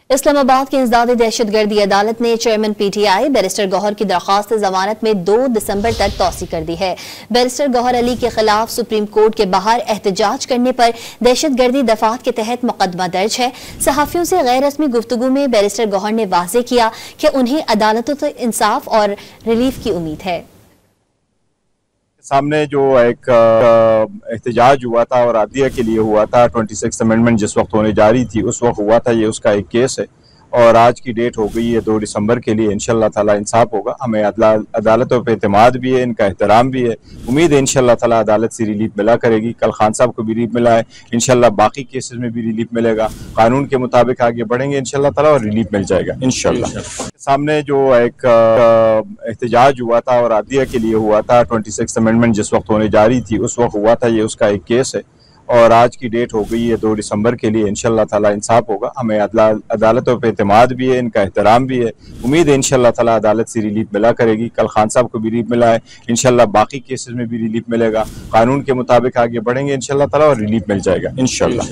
इस्लामाबाद की इंसदादी दहशतगर्दी अदालत ने चेयरमैन पीटीआई बैरिस्टर गौहर की दरख्वास्त जमानत में 2 दिसंबर तक तौसी कर दी है। बैरिस्टर गौहर अली के खिलाफ सुप्रीम कोर्ट के बाहर एहतजाज करने पर दहशतगर्दी दफात के तहत मुकदमा दर्ज है। सहाफियों से गैर रस्मी गुफ्तगू में बैरिस्टर गौहर ने वाज़ेह किया कि उन्हें अदालतों से इंसाफ और रिलीफ की उम्मीद है। सामने जो एक एहतजाज हुआ था और आदिया के लिए हुआ था, 26 अमेंडमेंट जिस वक्त होने जा रही थी उस वक्त हुआ था, ये उसका एक केस है और आज की डेट हो गई है 2 दिसंबर के लिए। इंशाल्लाह ताला इंसाफ होगा। हमें अदालतों पे एतमाद भी है, इनका एहतराम भी है। उम्मीद है इंशाल्लाह ताला अदालत से रिलीफ मिला करेगी। कल खान साहब को भी रिलीफ मिला है, इंशाल्लाह बाकी केसेस में भी रिलीफ मिलेगा। कानून के मुताबिक आगे बढ़ेंगे इंशाल्लाह ताला और रिलीफ मिल जाएगा इंशाल्लाह। सामने जो एक एहतजाज हुआ था और आदिया के लिए हुआ था, 26 अमेंडमेंट जिस वक्त होने जा रही थी उस वक्त हुआ था, ये उसका एक केस है और आज की डेट हो गई है 2 दिसंबर के लिए। इंशाल्लाह ताला इंसाफ होगा। हमें अदालतों पे एतमाद भी है, इनका एहतराम भी है। उम्मीद है इंशाल्लाह ताला अदालत से रिलीफ मिला करेगी। कल खान साहब को भी रिलीफ मिला है, इंशाल्लाह बाकी केसेस में भी रिलीफ मिलेगा। कानून के मुताबिक आगे बढ़ेंगे इंशाल्लाह ताला और रिलीफ मिल जाएगा इंशाल्लाह।